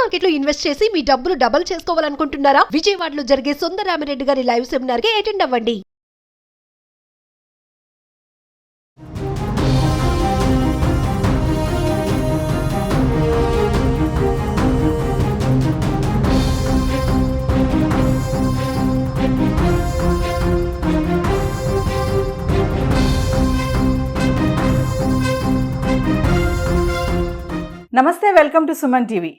Market లో invest చేసి మీ డబ్బులు డబుల్ చేసుకోవాలనుకుంటున్నారా? విజయవాడలో జరిగే సుందరరామిరెడ్డి గారి లైవ్ సెమినార్ కి అటెండ్ అవ్వండి. నమస్తే, welcome to Suman TV.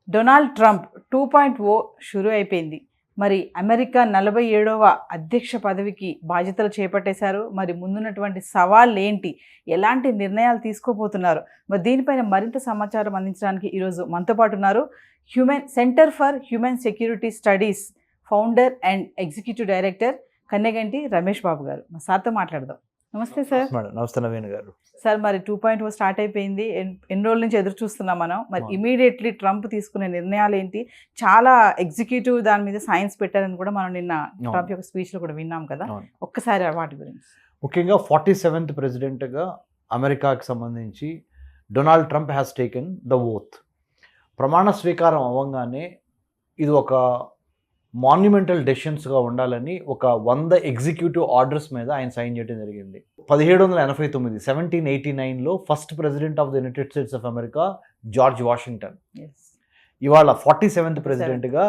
Donald Trump 2.0 షురూ అయిపోయింది. మరి అమెరికా 47వ అధ్యక్ష పదవికి బాధ్యతలు చేపట్టేశారు. మరి ముందున్నటువంటి సవాళ్ళు ఏంటి, ఎలాంటి నిర్ణయాలు తీసుకోబోతున్నారు, మరి దీనిపైన మరింత సమాచారం అందించడానికి ఈరోజు మనతో పాటు ఉన్నారు center for human security studies founder and executive director Kanneganti Ramesh Babu garu. మా సార్తో మాట్లాడదాం. నమస్తే సార్. నమస్తే నవీన్ గారు. సార్, మరి 2.0 స్టార్ట్ అయిపోయింది. ఎన్ని రోజుల నుంచి ఎదురు చూస్తున్నాం మనం. మరి ఇమీడియట్లీ ట్రంప్ తీసుకునే నిర్ణయాలు ఏంటి? చాలా ఎగ్జిక్యూటివ్ దాని మీద సైన్స్ పెట్టారని కూడా మనం నిన్న ట్రంప్ యొక్క స్పీచ్లో కూడా విన్నాం కదా. ఒక్కసారి వాటి గురించి. ముఖ్యంగా 47th ప్రెసిడెంట్గా అమెరికాకి సంబంధించి Donald Trump has taken the oath. ప్రమాణ స్వీకారం అవ్వగానే ఇది ఒక మాన్యుమెంటల్ డెసిషన్స్గా ఉండాలని ఒక 100 ఎగ్జిక్యూటివ్ ఆర్డర్స్ మీద ఆయన సైన్ చేయడం జరిగింది. 1789 1789లో first president of the United States of America George Washington. ఇవాళ 47th ప్రెసిడెంట్గా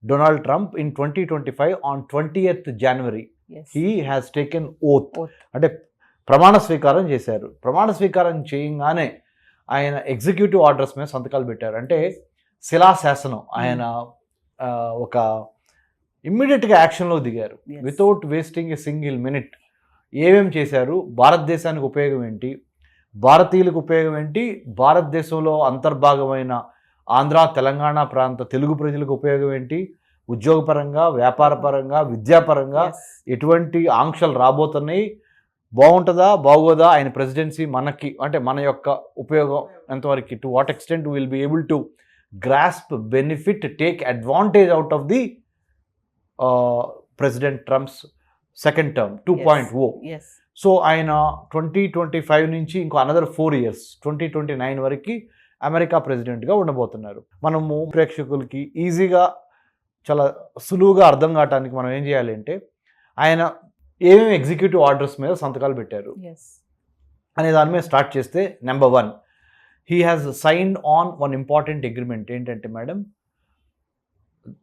Donald Trump in 2025 on 20th January he has taken oath, అంటే ప్రమాణ స్వీకారం చేశారు. ప్రమాణ స్వీకారం చేయగానే ఆయన ఎగ్జిక్యూటివ్ ఆర్డర్స్ మీద సంతకాలు పెట్టారు. అంటే శిలాశాసనం. ఆయన ఒక ఇమ్మీడియట్గా యాక్షన్లో దిగారు without wasting a single minute. ఏమేమి చేశారు, భారతదేశానికి ఉపయోగం ఏంటి, భారతీయులకు ఉపయోగం ఏంటి, భారతదేశంలో అంతర్భాగమైన ఆంధ్ర తెలంగాణ ప్రాంత తెలుగు ప్రజలకు ఉపయోగం ఏంటి, ఉద్యోగపరంగా వ్యాపారపరంగా విద్యాపరంగా ఎటువంటి ఆంక్షలు రాబోతున్నాయి, బాగుంటుందా బాగోదా ఆయన ప్రెసిడెన్సీ మనకి, అంటే మన యొక్క ఉపయోగం ఎంతవరకు, to what extent will be able to grasp benefit take advantage out of the president Trump's second term 2.0. So ఆయన 2025 నుంచి ఇంకో అనదర్ 4 years 2029 వరకు అమెరికా ప్రెసిడెంట్గా ఉండబోతున్నారు. మనము ప్రేక్షకులకి ఈజీగా చాలా సులువుగా అర్థం కావడానికి మనం ఏం చేయాలి అంటే, ఆయన ఏమేమి ఎగ్జిక్యూటివ్ ఆర్డర్స్ మీద సంతకాలు పెట్టారు అనే దాని మీద స్టార్ట్ చేస్తే, number 1 he has signed on one important agreement. ఏంటంటే మేడం,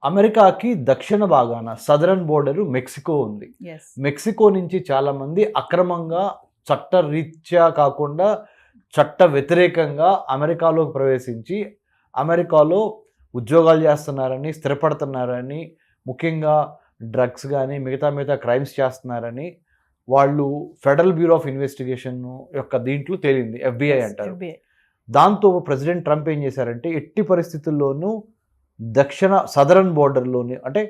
అమెరికాకి దక్షిణ భాగాన సదరన్ బోర్డరు మెక్సికో ఉంది. మెక్సికో నుంచి చాలామంది అక్రమంగా చట్టరీత్యా కాకుండా చట్ట వ్యతిరేకంగా అమెరికాలోకి ప్రవేశించి అమెరికాలో ఉద్యోగాలు చేస్తున్నారని, స్థిరపడుతున్నారని, ముఖ్యంగా డ్రగ్స్ కానీ మిగతా క్రైమ్స్ చేస్తున్నారని వాళ్ళు ఫెడరల్ బ్యూరో ఆఫ్ ఇన్వెస్టిగేషన్ యొక్క దీంట్లో తేలింది, FBI అంటారు. దాంతో ప్రెసిడెంట్ ట్రంప్ ఏం చేశారంటే, ఎట్టి పరిస్థితుల్లోనూ సదరన్ బోర్డర్లోని, అంటే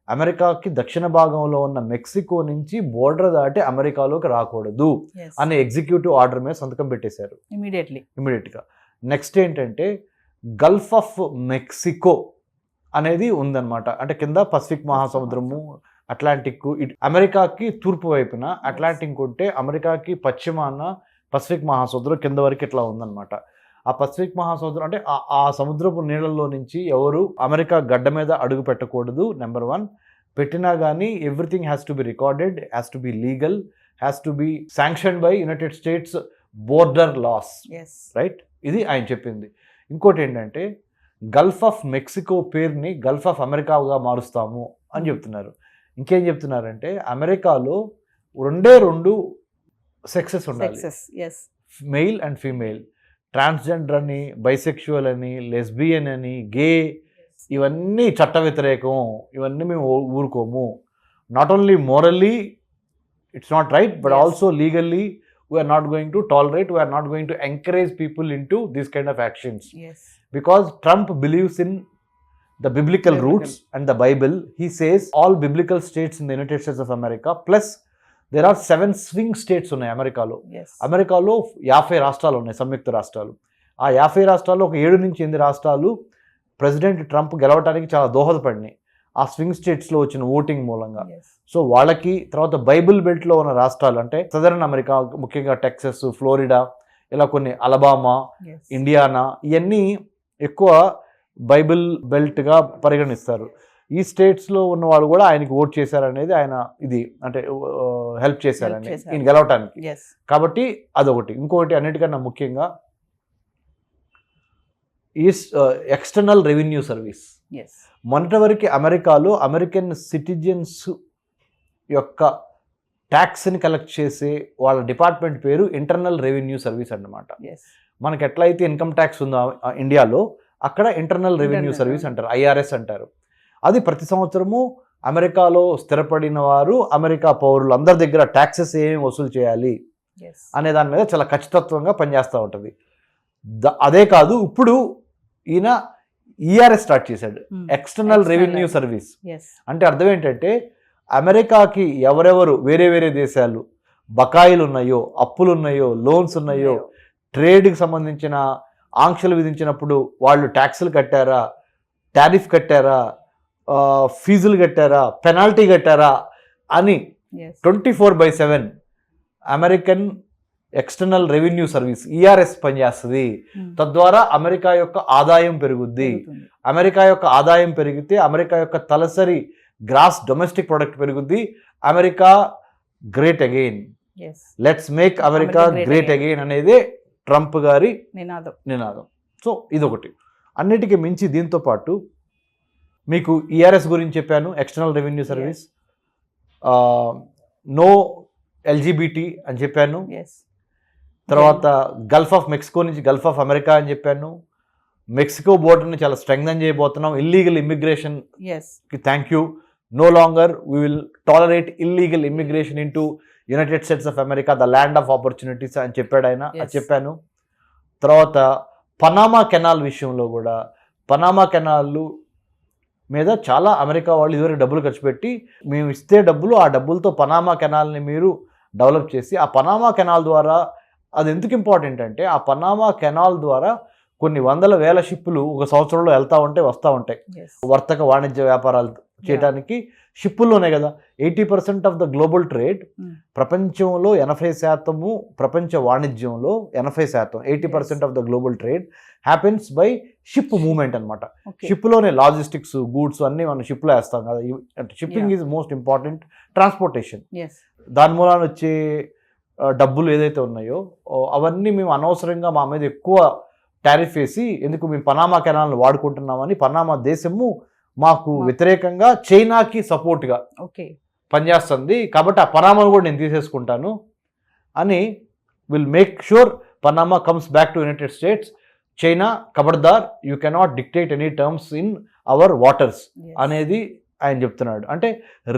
అమెరికాకి దక్షిణ భాగంలో ఉన్న మెక్సికో నుంచి బోర్డర్ దాటి అమెరికాలోకి రాకూడదు అనే ఎగ్జిక్యూటివ్ ఆర్డర్ మీద సంతకం పెట్టేశారు ఇమీడియట్గా. నెక్స్ట్ ఏంటంటే, గల్ఫ్ ఆఫ్ మెక్సికో అనేది ఉందన్నమాట. అంటే కింద పసిఫిక్ మహాసముద్రము, అట్లాంటిక్, అమెరికాకి తూర్పు వైపున అట్లాంటిక్ ఉంటే అమెరికాకి పశ్చిమాన పసిఫిక్ మహాసముద్రం కింద వరకు ఇట్లా ఉందన్నమాట. ఆ పసిఫిక్ మహాసముద్రం అంటే ఆ సముద్రపు నీళ్ళల్లో నుంచి ఎవరు అమెరికా గడ్డ మీద అడుగు పెట్టకూడదు. నెంబర్ 1, పెట్టినా కానీ everything has to be recorded, has to be legal, has to be sanction by United States border laws, right? ఇది ఆయన చెప్పింది. ఇంకోటి ఏంటంటే, గల్ఫ్ ఆఫ్ మెక్సికో పేరుని గల్ఫ్ ఆఫ్ అమెరికాగా మారుస్తాము అని చెప్తున్నారు. ఇంకేం చెప్తున్నారంటే, అమెరికాలో 2 సెక్సెస్ ఉండాలి, మెయిల్ అండ్ ఫీమేల్, ట్రాన్స్జెండర్ అని, బైసెక్షువల్ అని, లెస్బియన్ అని, గే, ఇవన్నీ చట్ట వ్యతిరేకం, ఇవన్నీ మేము ఊరుకోము. Not only morally it's not right, but also legally we are not going to tolerate, we're not going to encourage people into these kind of actions. Because Trump believes in the biblical roots and the Bible. He says all biblical states in the United States of America, plus there are 7 swing states ఉన్నాయి అమెరికాలో. అమెరికాలో 50 రాష్ట్రాలు ఉన్నాయి, సంయుక్త రాష్ట్రాలు. ఆ 50 రాష్ట్రాల్లో ఒక 7 నుంచి 8 రాష్ట్రాలు ప్రెసిడెంట్ ట్రంప్ గెలవడానికి చాలా దోహదపడినాయి ఆ స్వింగ్ స్టేట్స్లో వచ్చిన ఓటింగ్ మూలంగా. సో వాళ్ళకి, తర్వాత బైబిల్ బెల్ట్లో ఉన్న రాష్ట్రాలు అంటే సదరన్ అమెరికా, ముఖ్యంగా టెక్సస్, ఫ్లోరిడా, ఇలా కొన్ని, అలబామా, ఇండియానా, ఇవన్నీ ఎక్కువ బైబిల్ బెల్ట్గా పరిగణిస్తారు. ఈ స్టేట్స్లో ఉన్న వాళ్ళు కూడా ఆయనకి ఓట్ చేశారనేది ఆయన ఇది అంటే హెల్ప్ చేశారని ఈయన గెలవటానికి. కాబట్టి అదొకటి. ఇంకొకటి అన్నిటికన్నా ముఖ్యంగా ఈ ఎక్స్టర్నల్ రెవెన్యూ సర్వీస్. మొన్నటి వరకు అమెరికాలో అమెరికన్ సిటిజన్స్ యొక్క ట్యాక్స్ని కలెక్ట్ చేసే వాళ్ళ డిపార్ట్మెంట్ పేరు ఇంటర్నల్ రెవెన్యూ సర్వీస్ అన్నమాట. మనకి ఎట్లయితే ఇన్కమ్ ట్యాక్స్ ఉందో ఇండియాలో, అక్కడ ఇంటర్నల్ రెవెన్యూ సర్వీస్ అంటారు, ఐఆర్ఎస్ అంటారు. అది ప్రతి సంవత్సరము అమెరికాలో స్థిరపడిన వారు అమెరికా పౌరులు అందరి దగ్గర ట్యాక్సెస్ ఏమి వసూలు చేయాలి అనే దాని మీద చాలా ఖచ్చితత్వంగా పనిచేస్తూ ఉంటుంది. అదే కాదు, ఇప్పుడు ఈయన ఈఆర్ఎస్ స్టార్ట్ చేశాడు, ఎక్స్టర్నల్ రెవెన్యూ సర్వీస్. అంటే అర్థం ఏంటంటే అమెరికాకి ఎవరెవరు వేరే వేరే దేశాలు బకాయిలు ఉన్నాయో, అప్పులు ఉన్నాయో, లోన్స్ ఉన్నాయో, ట్రేడ్కి సంబంధించిన ఆంక్షలు విధించినప్పుడు వాళ్ళు ట్యాక్సులు కట్టారా, టారిఫ్ కట్టారా, ఫీజులు కట్టారా, పెనాల్టీ కట్టారా అని 24/7 American external revenue service ERS పనిచేస్తుంది. తద్వారా అమెరికా యొక్క ఆదాయం పెరుగుద్ది. అమెరికా యొక్క ఆదాయం పెరిగితే అమెరికా యొక్క తలసరి గ్రాస్ డొమెస్టిక్ ప్రొడక్ట్ పెరుగుద్ది. America great again, let's make America great again అనేదే ట్రంప్ గారి నినాదం. సో ఇదొకటి. అన్నిటికీ మించి దీంతో పాటు మీకు ఈఆర్ఎస్ గురించి చెప్పాను, external revenue service. No LGBT అని చెప్పాను. తర్వాత గల్ఫ్ ఆఫ్ మెక్సికో నుంచి గల్ఫ్ ఆఫ్ అమెరికా అని చెప్పాను. మెక్సికో బోర్డర్ని చాలా స్ట్రెంగ్థన్ చేయబోతున్నాం. ఇల్లీగల్ ఇమ్మిగ్రేషన్ కి thank you. No longer we will tolerate illegal immigration into United States of America, the land of opportunities అని చెప్పాడు ఆయన. అది చెప్పాను. తర్వాత పనామా కెనాల్ విషయంలో కూడా, పనామా కెనాల్ మీద చాలా అమెరికా వాళ్ళు ఇదివరకు డబ్బులు ఖర్చు పెట్టి, మేము ఇస్తే డబ్బులు, ఆ డబ్బులతో పనామా కెనాల్ని మీరు డెవలప్ చేసి, ఆ పనామా కెనాల్ ద్వారా అది ఎందుకు ఇంపార్టెంట్ అంటే, ఆ పనామా కెనాల్ ద్వారా కొన్ని వందల వేల షిప్పులు ఒక సంవత్సరంలో వెళ్తూ ఉంటాయి, వస్తూ ఉంటాయి. వర్తక వాణిజ్య వ్యాపారాలు చేయడానికి షిప్పుల్లోనే కదా 80% ఆఫ్ ద గ్లోబల్ ట్రేడ్, ప్రపంచంలో 80% ప్రపంచ వాణిజ్యంలో 80%, 80% of the global trade happens by ship movement అనమాట. షిప్లోనే లాజిస్టిక్స్, గూడ్స్ అన్నీ మనం షిప్లో వేస్తాం కదా. అంటే shipping is most important transportation. దాని మూలాన వచ్చే డబ్బులు ఏదైతే ఉన్నాయో అవన్నీ మేము అనవసరంగా మా మీద ఎక్కువ టారిఫ్ వేసి, ఎందుకు మేము పనామా కెనాల్ని వాడుకుంటున్నామని పనామా దేశము మాకు వ్యతిరేకంగా చైనాకి సపోర్ట్గా పనిచేస్తుంది. కాబట్టి ఆ పనామాను కూడా నేను తీసేసుకుంటాను అని will make sure Panama comes back to United States. China ఖబర్దార్, you cannot dictate any terms in our waters అనేది ఆయన చెప్తున్నాడు. అంటే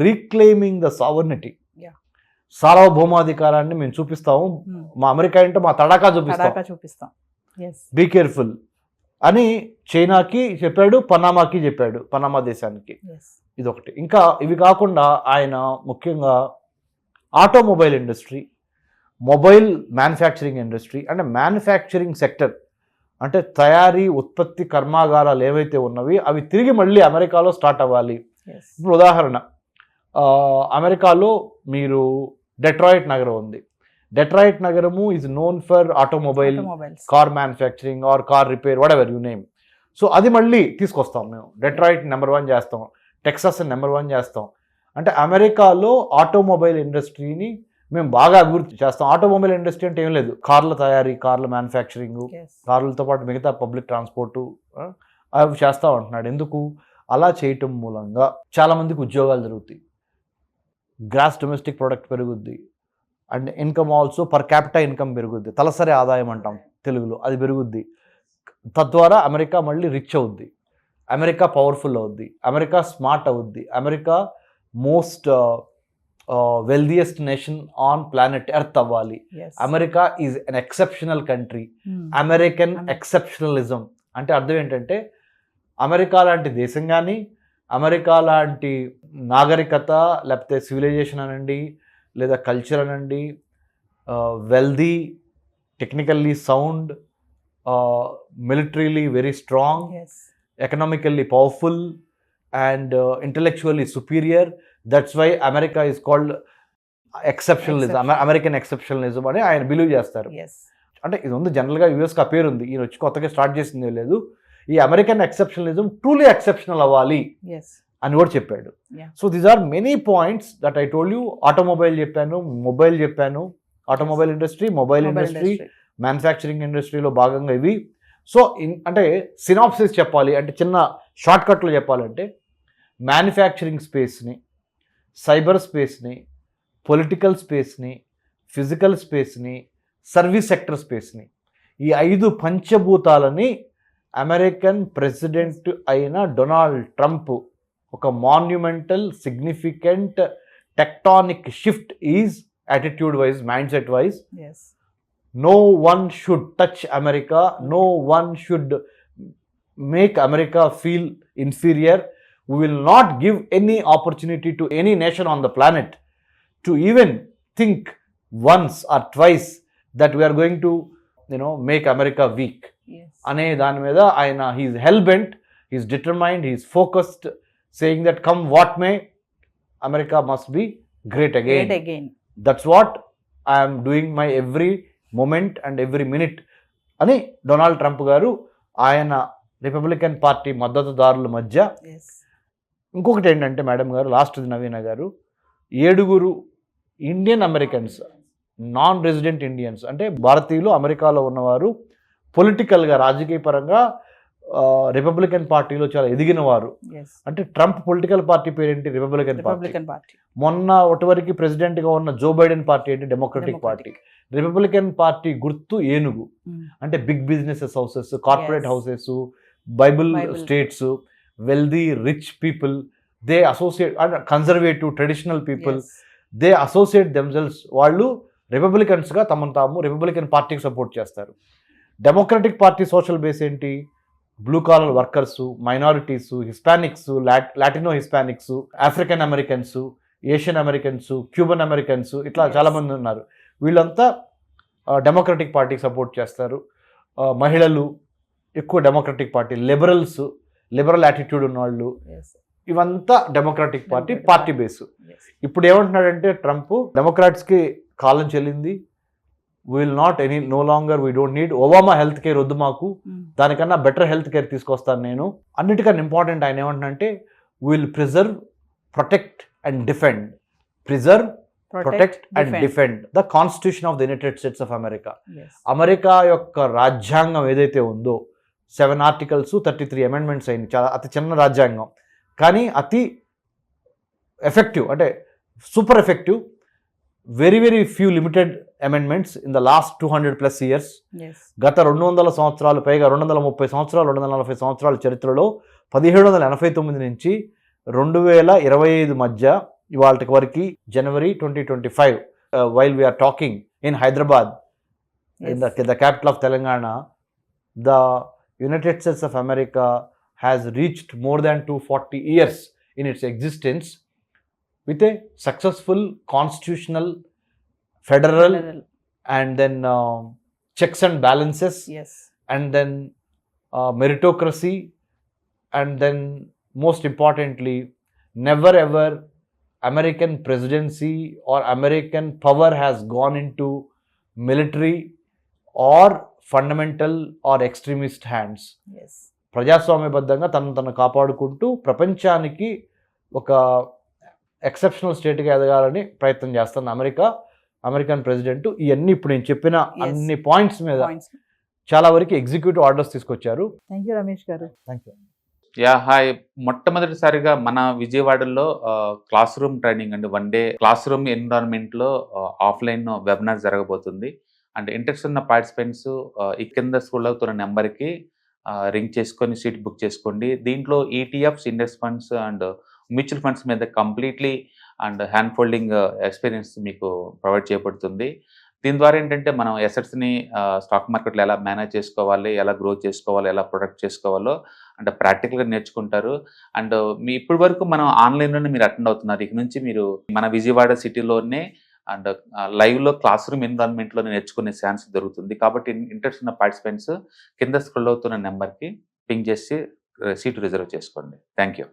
రీక్లెయిమింగ్ ద సావర్నిటీ, సార్వభౌమాధికారాన్ని మేము చూపిస్తాము. మా అమెరికా ఏంటో మా తడాకా చూపిస్తాం, బీ కేర్ఫుల్ అని చైనాకి చెప్పాడు, పనామాకి చెప్పాడు, పనామా దేశానికి. ఇదొకటి. ఇంకా ఇవి కాకుండా ఆయన ముఖ్యంగా automobile industry, mobile manufacturing industry, అంటే మ్యానుఫ్యాక్చరింగ్ సెక్టర్ అంటే తయారీ, ఉత్పత్తి కర్మాగారాలు ఏవైతే ఉన్నవి అవి తిరిగి మళ్ళీ అమెరికాలో స్టార్ట్ అవ్వాలి. ఇప్పుడు ఉదాహరణ, అమెరికాలో మీరు డెట్రాయిట్ నగరం ఉంది. డెట్రాయిట్ నగరము is known for automobile, car manufacturing or car repair, what ever you name. So అది మళ్ళీ తీసుకొస్తాం మేము. డెట్రాయిట్ నెంబర్ 1 చేస్తాం, టెక్సాస్ నెంబర్ 1 చేస్తాం. అంటే అమెరికాలో ఆటోమొబైల్ ఇండస్ట్రీని మేము బాగా అభివృద్ధి చేస్తాం. ఆటోమొబైల్ ఇండస్ట్రీ అంటే ఏం లేదు, కార్ల తయారీ, కార్ల మ్యానుఫ్యాక్చరింగ్, కార్లతో పాటు మిగతా పబ్లిక్ ట్రాన్స్పోర్టు అవి చేస్తూ ఉంటున్నాడు. ఎందుకు అలా చేయటం మూలంగా చాలామందికి ఉద్యోగాలు జరుగుతాయి, గ్రాస్ డొమెస్టిక్ ప్రొడక్ట్ పెరుగుద్ది, and income also per capital income పెరుగుద్ది, తలసరి ఆదాయం అంటాం తెలుగులో, అది పెరుగుద్ది. తద్వారా అమెరికా మళ్ళీ రిచ్ అవుద్ది, అమెరికా పవర్ఫుల్ అవుద్ది, అమెరికా స్మార్ట్ అవుద్ది, America most wealthiest nation on planet Earth అవ్వాలి. America is an exceptional country. American exceptionalism అంటే అర్థం ఏంటంటే, అమెరికా లాంటి దేశం కానీ, అమెరికా లాంటి నాగరికత లేకపోతే సివిలైజేషన్ అనండి, లేదా కల్చర్ అనండి, wealthy, technically sound, militarily very strong, economically powerful and intellectually superior. That's why America is called exceptionalism, American exceptionalism అని ఆయన బిలీవ్ చేస్తారు. అంటే ఇది ఉంది జనరల్గా యూఎస్కి ఆ పేరు ఉంది, ఈయన వచ్చి కొత్తగా స్టార్ట్ చేసిందే లేదు. ఈ అమెరికన్ ఎక్సెప్షనలిజం ట్రూలీ ఎక్సెప్షనల్ అవ్వాలి ఎస్ అని కూడా చెప్పాడు. Yeah. So these are many points that I told you. Automobile చెప్పాను, మొబైల్ చెప్పాను, automobile industry, mobile industry, manufacturing ఇండస్ట్రీలో భాగంగా ఇవి. సో అంటే సినాప్సిస్ చెప్పాలి అంటే చిన్న షార్ట్ కట్లో చెప్పాలంటే మ్యానుఫ్యాక్చరింగ్ స్పేస్ని, సైబర్ స్పేస్ని, పొలిటికల్ స్పేస్ని, ఫిజికల్ స్పేస్ని, సర్వీస్ సెక్టర్ స్పేస్ని, ఈ 5 పంచభూతాలని అమెరికన్ ప్రెసిడెంట్ అయిన డొనాల్డ్ ట్రంప్ ఒక monumental significant tectonic shift is attitude wise, mindset wise. Yes No one should touch America. No one should make America feel inferior. We will not give any opportunity to any nation on the planet to even think once or twice that we are going to, make America weak. Yes అనే దాని మీద ఆయన he's hell bent, he's determined, he's focused, saying that come what may America must be great again. Again that's what I'm doing my every moment and every minute అని Donald Trump గారు ఆయన Republican party మద్దతుదారుల మధ్య. Yes ఇంకొకటి ఏంటంటే madam గారు, last నవీన గారు, 7 Indian Americans, non resident Indians అంటే భారతీయులు అమెరికాలో ఉన్నవారు, పొలిటికల్గా రాజకీయ పరంగా రిపబ్లికన్ పార్టీలో చాలా ఎదిగిన వారు. ఎస్ అంటే ట్రంప్ పొలిటికల్ పార్టీ పేరేంటి? Republican party. Republican party. మొన్న ఒకటివరకు ప్రెసిడెంట్గా ఉన్న జో బైడెన్ పార్టీ ఏంటి? Democratic party. రిపబ్లికన్ పార్టీ గుర్తు ఏనుగు. అంటే big businesses houses, corporate Yes. Houses, Bible Bible. States, wealthy rich people, they associate, conservative traditional people, they associate themselves. వాళ్ళు రిపబ్లికన్స్గా తమను తాము రిపబ్లికన్ పార్టీకి సపోర్ట్ చేస్తారు. డెమోక్రటిక్ పార్టీ సోషల్ బేస్ ఏంటి? Blue collar workers, minorities, Hispanics, Latino Hispanics, African Americans, Asian Americans, Cuban Americans, ఇట్లా Yes. చాలామంది ఉన్నారు. వీళ్ళంతా డెమోక్రటిక్ పార్టీకి సపోర్ట్ చేస్తారు. మహిళలు ఎక్కువ డెమోక్రటిక్ పార్టీ, లిబరల్ యాటిట్యూడ్ ఉన్నవాళ్ళు, ఎస్ ఇవంతా Democratic Party Democratic party Party. Base. Yes ఇప్పుడు ఏమంటున్నాడంటే ట్రంప్, డెమోక్రాట్స్కి కాలం చెల్లింది, will not no longer, we don't need Obama health care వద్దు మాకు, దానికన్నా బెటర్ హెల్త్ కేర్ తీసుకొస్తాను నేను. అన్నిటికన్నా ఇంపార్టెంట్ ఆయన ఏమంటున్నాడంటే will preserve, protect and defend. Preserve, protect and defend the constitution of the United States of America. America యొక్క రాజ్యాంగం ఏదైతే ఉందో 7 ఆర్టికల్స్, 33 అమెండ్మెంట్స్ అయింది. చాలా అతి చిన్న రాజ్యాంగం, కానీ అతి ఎఫెక్టివ్, అంటే super effective. Very very few limited amendments in the last 200+ years. గత 200 సంవత్సరాలు పైగా, 230 సంవత్సరాలు, 240 సంవత్సరాల చరిత్రలో 1789 నుంచి 2025 మధ్య ఇవాళ వరకు జనవరి 2025 while we're talking in Hyderabad, in the capital of Telangana, the United States of America has reached more than 240 years in its existence with a successful constitutional, federal, and then checks and balances, Yes. and then meritocracy, and then most importantly, never ever American presidency or American power has gone into military or fundamental or extremist hands. Yes. ప్రజాస్వామ్యబద్ధంగా తను కాపాడుకుంటూ ప్రపంచానికి ఒక exceptional స్టేట్గా ఎదగాలని ప్రయత్నం చేస్తున్న American president ఇవన్నీ ఇప్పుడు నేను చెప్పిన అన్ని పాయింట్స్ మీద చాలా వరకు ఎగ్జిక్యూటివ్ ఆర్డర్స్ తీసుకొచ్చారు. Thank you Ramesh garu. Thank you. Hi. మొట్టమొదటిసారిగా మన విజయవాడలో క్లాస్ రూమ్ ట్రైనింగ్ అండి, 1 డే క్లాస్ రూమ్ ఎన్విరాన్మెంట్లో ఆఫ్లైన్ వెబినార్ జరగబోతుంది. అండ్ ఇంట్రెస్ట్ ఉన్న పార్టిసిపెంట్స్ ఈ కింద స్కూల్ అవుతున్న నెంబర్కి రింగ్ చేసుకొని సీట్ బుక్ చేసుకోండి. దీంట్లో ETFs, index funds and mutual funds మీద completely and hand holding experience మీకు ప్రొవైడ్ చేయబడుతుంది. దీని ద్వారా ఏంటంటే మనం ఎసెట్స్ని స్టాక్ మార్కెట్లో ఎలా మేనేజ్ చేసుకోవాలి, ఎలా గ్రో చేసుకోవాలి, ఎలా ప్రొడక్ట్ చేసుకోవాలో అంటే ప్రాక్టికల్గా నేర్చుకుంటారు. అండ్ మీ ఇప్పటి వరకు మనం ఆన్లైన్లోనే మీరు అటెండ్ అవుతున్నారు. ఇక నుంచి మీరు మన విజయవాడ సిటీలోనే అండ్ లైవ్లో క్లాస్ రూమ్ ఎన్విరాన్మెంట్లో నేర్చుకునే ఛాన్స్ దొరుకుతుంది. కాబట్టి ఇంట్రెస్ట్ ఉన్న పార్టిసిపెంట్స్ కింద స్క్రోల్ అవుతున్న నెంబర్కి పింగ్ చేసి సీటు రిజర్వ్ చేసుకోండి. Thank you.